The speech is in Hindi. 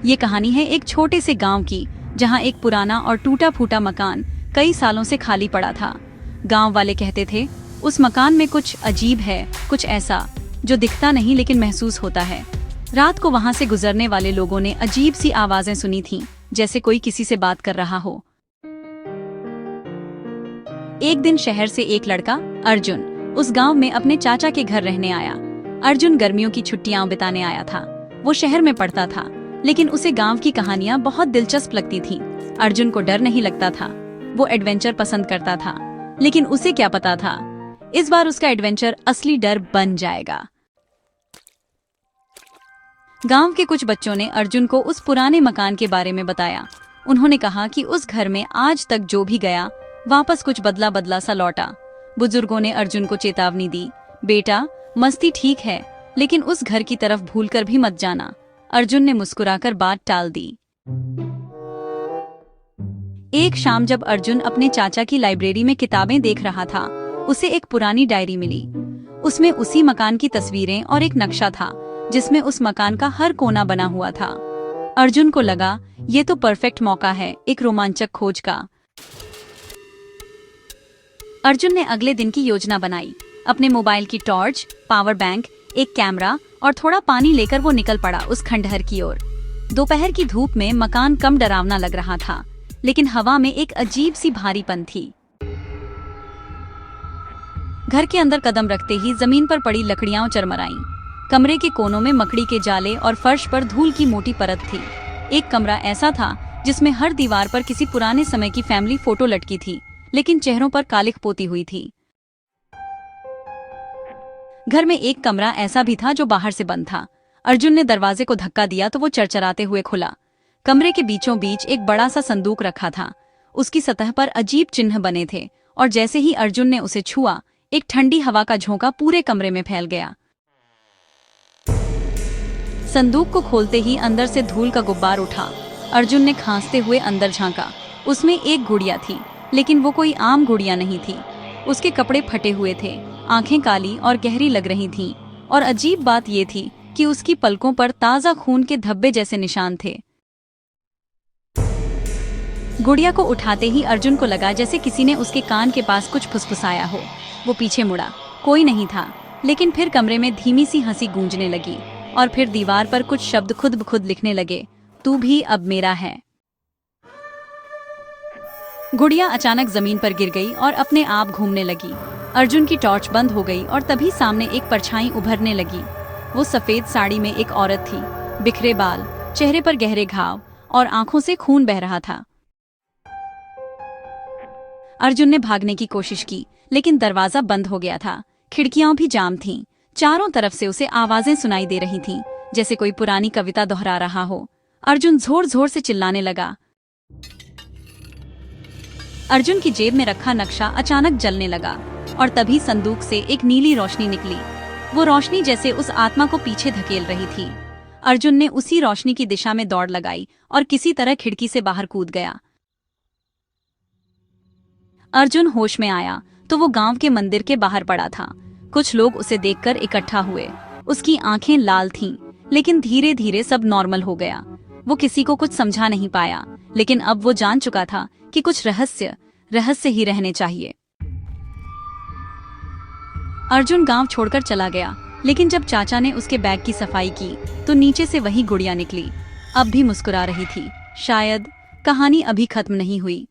ये कहानी है एक छोटे से गांव की, जहां एक पुराना और टूटा फूटा मकान कई सालों से खाली पड़ा था। गांव वाले कहते थे उस मकान में कुछ अजीब है, कुछ ऐसा जो दिखता नहीं लेकिन महसूस होता है। रात को वहां से गुजरने वाले लोगों ने अजीब सी आवाजें सुनी थीं, जैसे कोई किसी से बात कर रहा हो। एक दिन शहर से एक लड़का अर्जुन उस गांव में अपने चाचा के घर रहने आया। अर्जुन गर्मियों की छुट्टियां बिताने आया था। वो शहर में पढ़ता था, लेकिन उसे गांव की कहानियां बहुत दिलचस्प लगती थीं। अर्जुन को डर नहीं लगता था, वो एडवेंचर पसंद करता था। लेकिन उसे क्या पता था, इस बार उसका एडवेंचर असली डर बन जाएगा। गांव के कुछ बच्चों ने अर्जुन को उस पुराने मकान के बारे में बताया। उन्होंने कहा कि उस घर में आज तक जो भी गया वापस कुछ बदला बदला सा लौटा। बुजुर्गों ने अर्जुन को चेतावनी दी, बेटा मस्ती ठीक है, लेकिन उस घर की तरफ भूलकर भी मत जाना। अर्जुन ने मुस्कुराकर बात टाल दी। एक शाम जब अर्जुन अपने चाचा की लाइब्रेरी में किताबें देख रहा था, उसे एक पुरानी डायरी मिली। उसमें उसी मकान की तस्वीरें और एक नक्शा था, जिसमें उस मकान का हर कोना बना हुआ था। अर्जुन को लगा ये तो परफेक्ट मौका है एक रोमांचक खोज का। अर्जुन ने अगले दिन की योजना बनाई। अपने मोबाइल की टॉर्च, पावर बैंक, एक कैमरा और थोड़ा पानी लेकर वो निकल पड़ा उस खंडहर की ओर। दोपहर की धूप में मकान कम डरावना लग रहा था, लेकिन हवा में एक अजीब सी भारीपन थी। घर के अंदर कदम रखते ही जमीन पर पड़ी लकड़ियां चरमराईं। कमरे के कोनों में मकड़ी के जाले और फर्श पर धूल की मोटी परत थी। एक कमरा ऐसा था जिसमें हर दीवार पर किसी पुराने समय की फैमिली फोटो लटकी थी, लेकिन चेहरों पर कालिख पोती हुई थी। घर में एक कमरा ऐसा भी था जो बाहर से बंद था। अर्जुन ने दरवाजे को धक्का दिया तो वो चरचराते हुए खुला। कमरे के बीचों बीच एक बड़ा सा संदूक रखा था। उसकी सतह पर अजीब चिन्ह बने थे, और जैसे ही अर्जुन ने उसे छुआ, एक ठंडी हवा का झोंका पूरे कमरे में फैल गया। संदूक को खोलते ही अंदर से धूल का गुब्बार उठा। अर्जुन ने खांसते हुए अंदर झांका। उसमें एक गुड़िया थी, लेकिन वो कोई आम गुड़िया नहीं थी। उसके कपड़े फटे हुए थे, आंखें काली और गहरी लग रही थीं, और अजीब बात ये थी कि उसकी पलकों पर ताजा खून के धब्बे जैसे निशान थे। गुड़िया को उठाते ही अर्जुन को लगा जैसे किसी ने उसके कान के पास कुछ फुसफुसाया हो। वो पीछे मुड़ा, कोई नहीं था। लेकिन फिर कमरे में धीमी सी हंसी गूंजने लगी, और फिर दीवार पर कुछ शब्द खुद ब खुद लिखने लगे, तू भी अब मेरा है। गुड़िया अचानक जमीन पर गिर गई और अपने आप घूमने लगी। अर्जुन की टॉर्च बंद हो गई और तभी सामने एक परछाई उभरने लगी। वो सफेद साड़ी में एक औरत थी, बिखरे बाल, चेहरे पर गहरे घाव और आंखों से खून बह रहा था। अर्जुन ने भागने की कोशिश की, लेकिन दरवाजा बंद हो गया था। खिड़कियां भी जाम थीं। चारों तरफ से उसे आवाजें सुनाई दे रही थीं, जैसे कोई पुरानी कविता दोहरा रहा हो। अर्जुन जोर जोर से चिल्लाने लगा। अर्जुन की जेब में रखा नक्शा अचानक जलने लगा, और तभी संदूक से एक नीली रोशनी निकली। वो रोशनी जैसे उस आत्मा को पीछे धकेल रही थी। अर्जुन ने उसी रोशनी की दिशा में दौड़ लगाई और किसी तरह खिड़की से बाहर कूद गया। अर्जुन होश में आया तो वो गांव के मंदिर के बाहर पड़ा था। कुछ लोग उसे देखकर इकट्ठा हुए। उसकी आंखें लाल थीं, लेकिन धीरे धीरे सब नॉर्मल हो गया। वो किसी को कुछ समझा नहीं पाया, लेकिन अब वो जान चुका था कि कुछ रहस्य ही रहने चाहिए। अर्जुन गांव छोड़कर चला गया, लेकिन जब चाचा ने उसके बैग की सफाई की तो नीचे से वही गुड़िया निकली। अब भी मुस्कुरा रही थी। शायद कहानी अभी खत्म नहीं हुई।